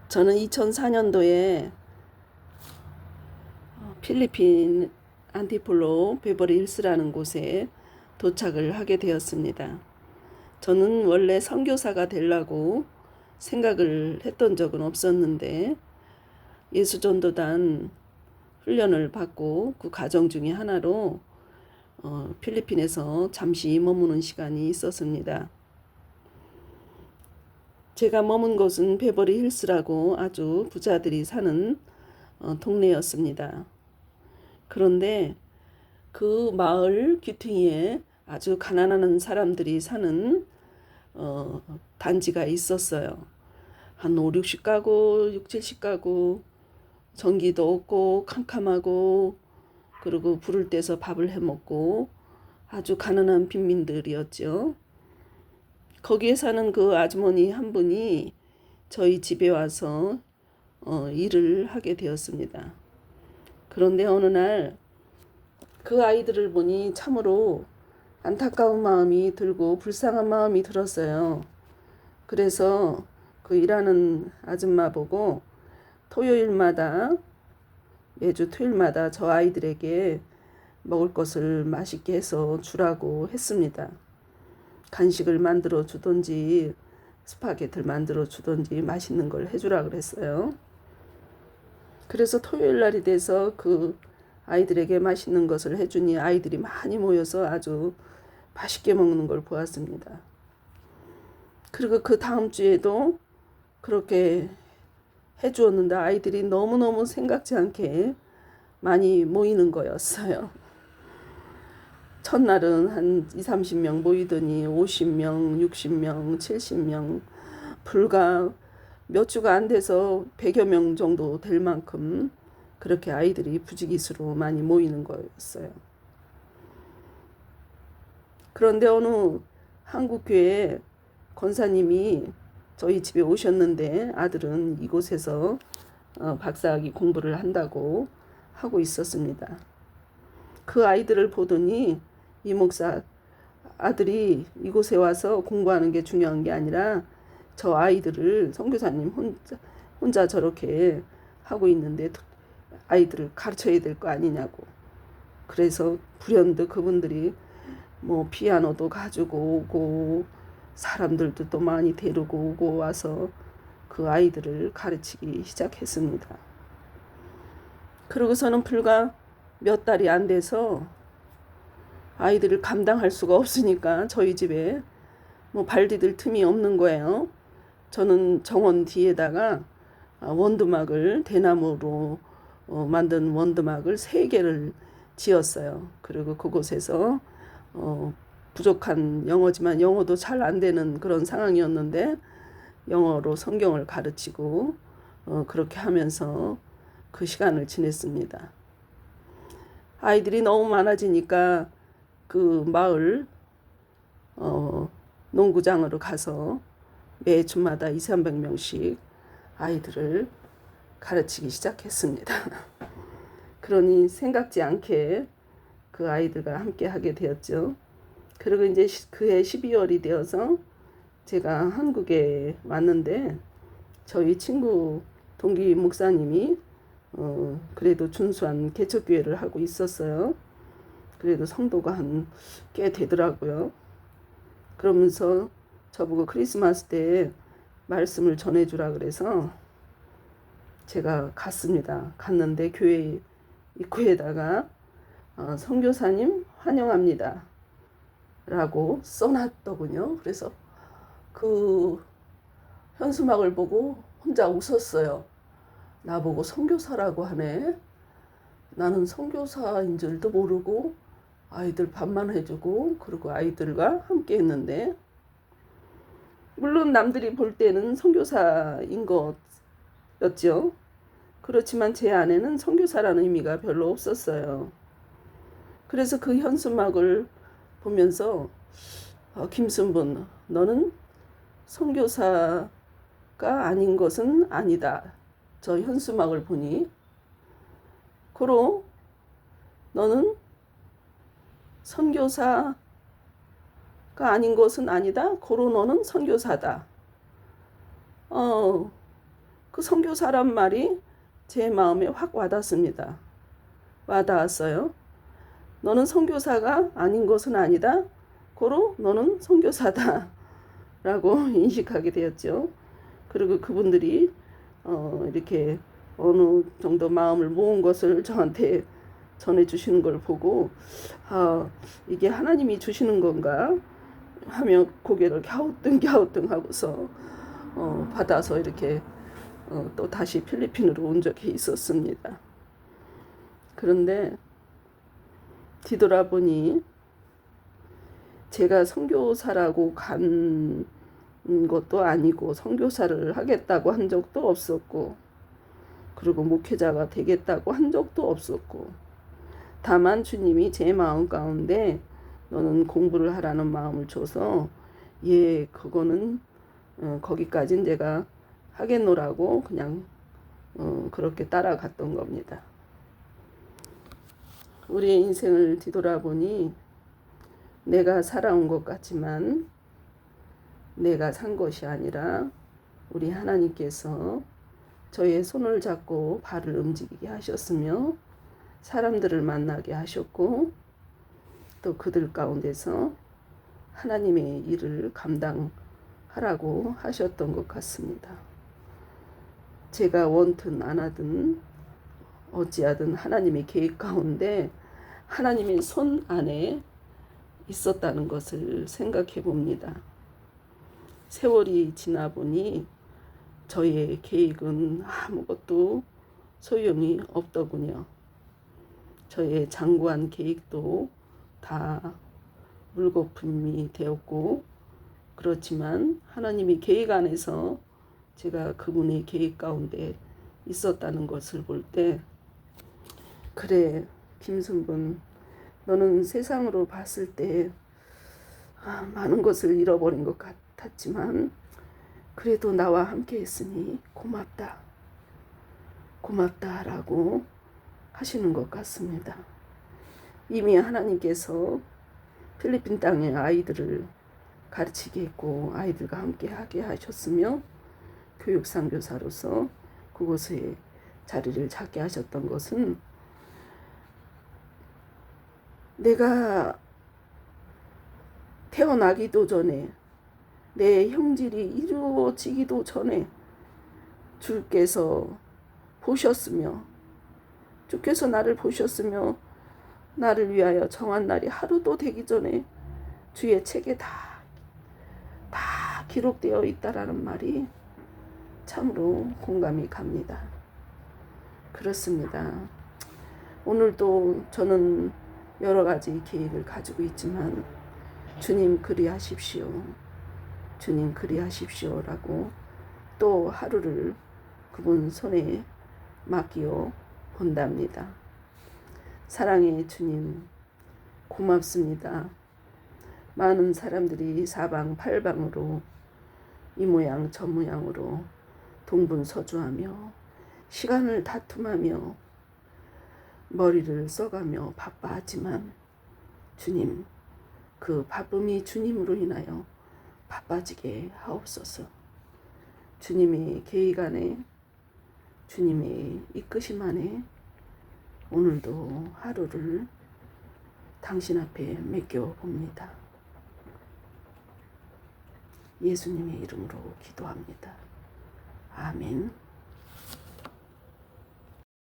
저는 2004년도에 필리핀 안티폴로 베버리 힐스라는 곳에 도착을 하게 되었습니다. 저는 원래 선교사가 되려고 생각을 했던 적은 없었는데 예수전도단 훈련을 받고 그 과정 중에 하나로 필리핀에서 잠시 머무는 시간이 있었습니다. 제가 머문 곳은 베버리 힐스라고 아주 부자들이 사는 동네였습니다. 그런데 그 마을 귀퉁이에 아주 가난한 사람들이 사는 단지가 있었어요. 한 5, 60가구, 6, 70가구, 전기도 없고 캄캄하고 그리고 불을 떼서 밥을 해 먹고 아주 가난한 빈민들이었죠. 거기에 사는 그 아주머니 한 분이 저희 집에 와서 일을 하게 되었습니다. 그런데 어느 날 그 아이들을 보니 참으로 안타까운 마음이 들고 불쌍한 마음이 들었어요. 그래서 그 일하는 아줌마 보고 매주 토요일마다 저 아이들에게 먹을 것을 맛있게 해서 주라고 했습니다. 간식을 만들어 주던지 스파게티를 만들어 주던지 맛있는 걸 해주라 그랬어요. 그래서 토요일 날이 돼서 그 아이들에게 맛있는 것을 해주니 아이들이 많이 모여서 아주 맛있게 먹는 걸 보았습니다. 그리고 그 다음 주에도 그렇게 해주었는데 아이들이 너무너무 생각지 않게 많이 모이는 거였어요. 첫날은 한 20, 30명 모이더니 50명, 60명, 70명, 불과 몇 주가 안 돼서 100여 명 정도 될 만큼 그렇게 아이들이 부지기수로 많이 모이는 거였어요. 그런데 어느 한국교회 권사님이 저희 집에 오셨는데 아들은 이곳에서 박사학위 공부를 한다고 하고 있었습니다. 그 아이들을 보더니 이 목사 아들이 이곳에 와서 공부하는 게 중요한 게 아니라 저 아이들을 선교사님 혼자 저렇게 하고 있는데 아이들을 가르쳐야 될 거 아니냐고. 그래서 불현듯 그분들이 뭐 피아노도 가지고 오고 사람들도 또 많이 데리고 오고 와서 그 아이들을 가르치기 시작했습니다. 그러고서는 불과 몇 달이 안 돼서 아이들을 감당할 수가 없으니까 저희 집에 뭐 발 디딜 틈이 없는 거예요. 저는 정원 뒤에다가 원두막을 대나무로 만든 원두막을 3개를 지었어요. 그리고 그곳에서 부족한 영어지만 영어도 잘 안 되는 그런 상황이었는데 영어로 성경을 가르치고 그렇게 하면서 그 시간을 지냈습니다. 아이들이 너무 많아지니까 그 마을 농구장으로 가서 매 주마다 2, 300명씩 아이들을 가르치기 시작했습니다. 그러니 생각지 않게 그 아이들과 함께 하게 되었죠. 그리고 이제 그해 12월이 되어서 제가 한국에 왔는데 저희 친구 동기 목사님이 그래도 준수한 개척교회를 하고 있었어요. 그래도 성도가 꽤 되더라고요. 그러면서 저보고 크리스마스 때 말씀을 전해주라 그래서 제가 갔습니다. 갔는데 교회 입구에다가 선교사님 환영합니다 라고 써놨더군요. 그래서 그 현수막을 보고 혼자 웃었어요. 나보고 선교사라고 하네. 나는 선교사인 줄도 모르고 아이들 밥만 해주고 그리고 아이들과 함께 했는데 물론 남들이 볼 때는 선교사인 것였죠. 그렇지만 제 안에는 선교사라는 의미가 별로 없었어요. 그래서 그 현수막을 보면서 김순분 너는 선교사가 아닌 것은 아니다. 저 현수막을 보니 고로 너는 선교사가 아닌 것은 아니다. 고로 너는 선교사다. 그 선교사란 말이 제 마음에 확 와닿습니다. 와닿았어요. 너는 선교사가 아닌 것은 아니다. 고로 너는 선교사다. 라고 인식하게 되었죠. 그리고 그분들이 이렇게 어느 정도 마음을 모은 것을 저한테 전해주시는 걸 보고 이게 하나님이 주시는 건가 하며 고개를 갸우뚱 하고서 받아서 이렇게 또 다시 필리핀으로 온 적이 있었습니다. 그런데 뒤돌아보니 제가 선교사라고 간 것도 아니고 선교사를 하겠다고 한 적도 없었고 그리고 목회자가 되겠다고 한 적도 없었고 다만 주님이 제 마음 가운데 너는 공부를 하라는 마음을 줘서 그거는 거기까진 제가 하겠노라고 그냥 그렇게 따라갔던 겁니다. 우리의 인생을 뒤돌아보니 내가 살아온 것 같지만 내가 산 것이 아니라 우리 하나님께서 저의 손을 잡고 발을 움직이게 하셨으며 사람들을 만나게 하셨고 또 그들 가운데서 하나님의 일을 감당하라고 하셨던 것 같습니다. 제가 원튼 안 하든 어찌하든 하나님의 계획 가운데 하나님의 손 안에 있었다는 것을 생각해 봅니다. 세월이 지나 보니 저의 계획은 아무것도 소용이 없더군요. 저의 장구한 계획도 다 물거품이 되었고 그렇지만 하나님이 계획 안에서 제가 그분의 계획 가운데 있었다는 것을 볼 때 그래 김순분 너는 세상으로 봤을 때 많은 것을 잃어버린 것 같았지만 그래도 나와 함께 했으니 고맙다라고 하시는 것 같습니다. 이미 하나님께서 필리핀 땅의 아이들을 가르치게 했고 아이들과 함께 하게 하셨으며 교육선교사로서 그곳에 자리를 잡게 하셨던 것은 내가 태어나기도 전에 내 형질이 이루어지기도 전에 주께서 보셨으며 주께서 나를 보셨으며 나를 위하여 정한 날이 하루도 되기 전에 주의 책에 다 기록되어 있다라는 말이 참으로 공감이 갑니다. 그렇습니다. 오늘도 저는 여러 가지 계획을 가지고 있지만 주님 그리하십시오. 주님 그리하십시오라고 또 하루를 그분 손에 맡기어 본답니다. 사랑의 주님 고맙습니다. 많은 사람들이 사방팔방으로 이 모양 저 모양으로 동분서주하며 시간을 다툼하며 머리를 써가며 바빠하지만 주님 그 바쁨이 주님으로 인하여 바빠지게 하옵소서. 주님의 계획 안에 주님의 이끄심 안에 오늘도 하루를 당신 앞에 맡겨 봅니다. 예수님의 이름으로 기도합니다. 아멘.